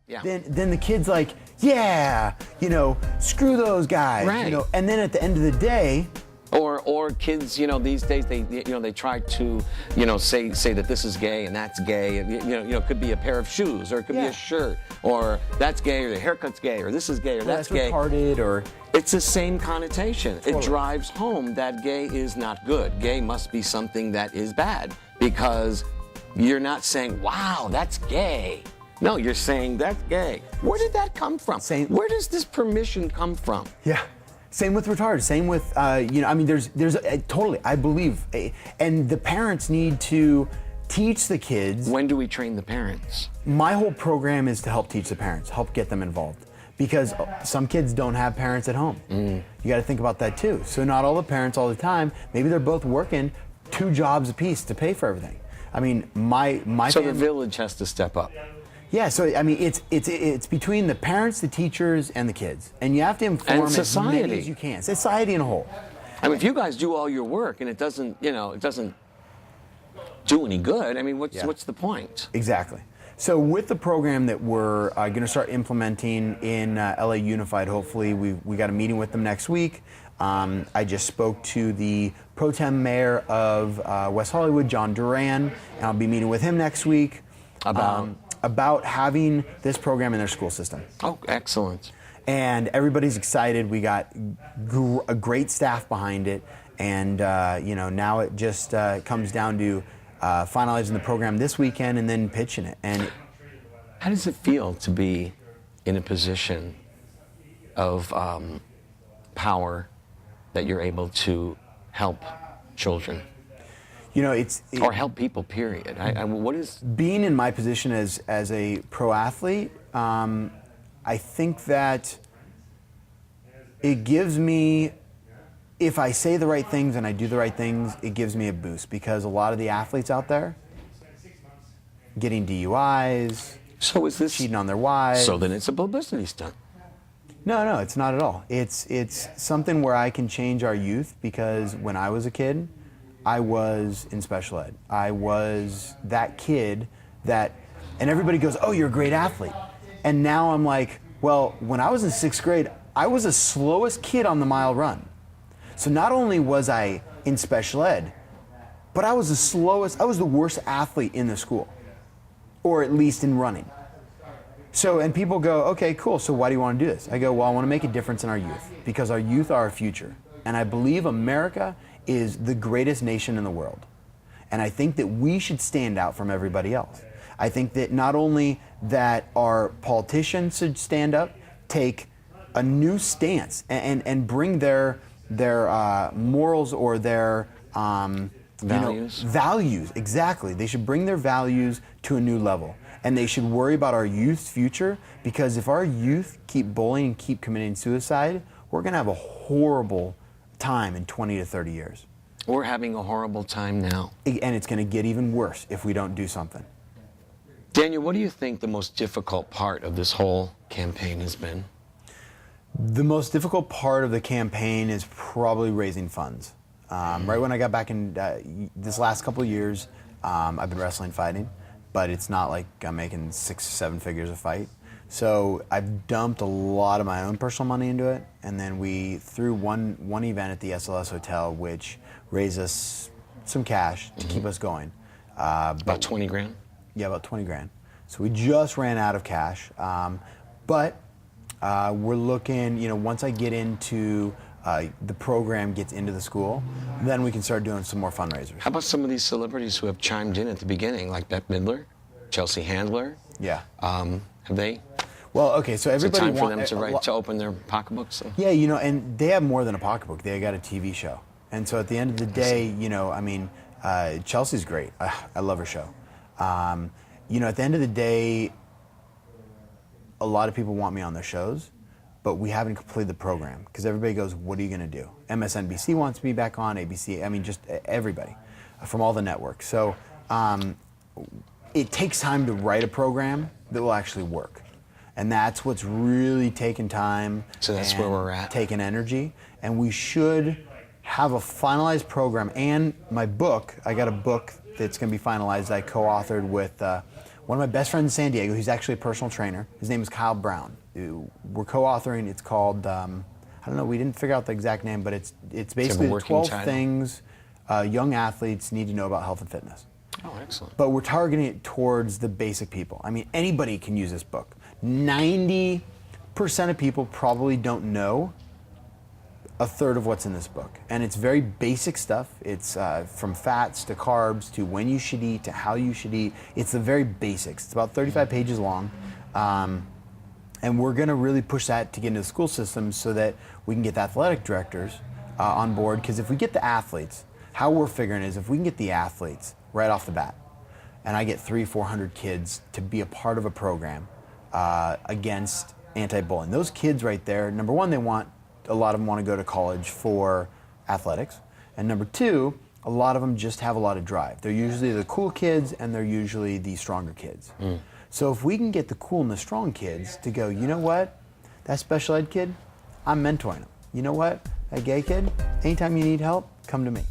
Yeah. Then the kid's like, yeah, you know, screw those guys. Right. You know, and then at the end of the day, or kids, you know, these days they try to, you know, say that this is gay and that's gay. You know, it could be a pair of shoes, or it could be a shirt, or that's gay, or the haircut's gay, or this is gay, or that's gay. retarded, or It's the same connotation. Totally. It drives home that gay is not good. Gay must be something that is bad, because you're not saying, wow, that's gay. No, you're saying that's gay. Where did that come from? Where does this permission come from? Yeah. Same with retarded. Same with, you know, I mean, there's totally, I believe, and the parents need to teach the kids. When do we train the parents? My whole program is to help teach the parents, help get them involved. Because some kids don't have parents at home. You got to think about that too. So not all the parents all the time, maybe they're both working 2 jobs apiece to pay for everything. I mean, my So family, the village has to step up. yeah, so I mean, it's between the parents, the teachers, and the kids, and you have to inform And as many society. as you can. Society in a whole. I mean, if you guys do all your work and it doesn't, you know, it doesn't do any good, I mean, what's the point? Exactly. So with the program that we're going to start implementing in LA Unified, hopefully we got a meeting with them next week. I just spoke to the pro tem mayor of West Hollywood, John Duran, and I'll be meeting with him next week about having this program in their school system. Oh, excellent. And everybody's excited. We got a great staff behind it, and you know, now it just comes down to finalizing the program this weekend and then pitching it. And how does it feel to be in a position of power that you're able to help children? You know, or help people. Period. What is being in my position as a pro athlete? I think that it gives me, if I say the right things and I do the right things, it gives me a boost, because a lot of the athletes out there getting DUIs, so is this cheating on their wives. So then it's a publicity stunt. No, it's not at all. It's something where I can change our youth, because when I was a kid, I was in special ed. I was that kid that, and everybody goes, oh, you're a great athlete. And now I'm like, well, when I was in 6th grade, I was the slowest kid on the mile run. So not only was I in special ed, but I was the worst athlete in the school, or at least in running. So, and people go, okay, cool, so why do you want to do this? I go, well, I want to make a difference in our youth, because our youth are our future. And I believe America is the greatest nation in the world. And I think that we should stand out from everybody else. I think that not only that our politicians should stand up, take a new stance and bring their morals or their values. Values, exactly. They should bring their values to a new level. And they should worry about our youth's future, because if our youth keep bullying and keep committing suicide, we're going to have a horrible time in 20 to 30 years. We're having a horrible time now. And it's going to get even worse if we don't do something. Daniel, what do you think the most difficult part of this whole campaign has been? The most difficult part of the campaign is probably raising funds. Right when I got back in this last couple of years, I've been wrestling, fighting, but it's not like I'm making 6 or 7 figures a fight. So I've dumped a lot of my own personal money into it, and then we threw one event at the SLS Hotel, which raised us some cash to keep us going. About 20 grand? Yeah, about 20 grand. So we just ran out of cash, but we're looking, you know, once I get into the program gets into the school, then we can start doing some more fundraisers. How about some of these celebrities who have chimed in at the beginning, like Bette Midler, Chelsea Handler? Yeah. Have they? Well, okay, so everybody Is it time for them to open their pocketbooks? Yeah, you know, and they have more than a pocketbook. They got a TV show. And so at the end of the day, you know, I mean, Chelsea's great. I love her show. You know, at the end of the day, a lot of people want me on their shows, but we haven't completed the program, because everybody goes, what are you going to do? MSNBC wants me back on, ABC, I mean, just everybody from all the networks. So it takes time to write a program that will actually work. And that's what's really taken time. So that's where we're at. Taken energy. And we should have a finalized program. And my book, I got a book that's going to be finalized. I co-authored with one of my best friends in San Diego. He's actually a personal trainer. His name is Kyle Brown. We're co-authoring. It's called, I don't know, we didn't figure out the exact name, but it's basically the 12 things young athletes need to know about health and fitness. Oh, excellent. But we're targeting it towards the basic people. I mean, anybody can use this book. 90% of people probably don't know a third of what's in this book. And it's very basic stuff. It's from fats to carbs to when you should eat to how you should eat. It's the very basics. It's about 35 pages long. And we're going to really push that to get into the school system so that we can get the athletic directors on board. Because if we get the athletes, how we're figuring is if we can get the athletes right off the bat, and I get 300-400 kids to be a part of a program against anti-bullying. Those kids right there, number one, a lot of them want to go to college for athletics. And number two, a lot of them just have a lot of drive. They're usually the cool kids and they're usually the stronger kids. So if we can get the cool and the strong kids to go, you know what, that special ed kid, I'm mentoring him. You know what, that gay kid, anytime you need help, come to me.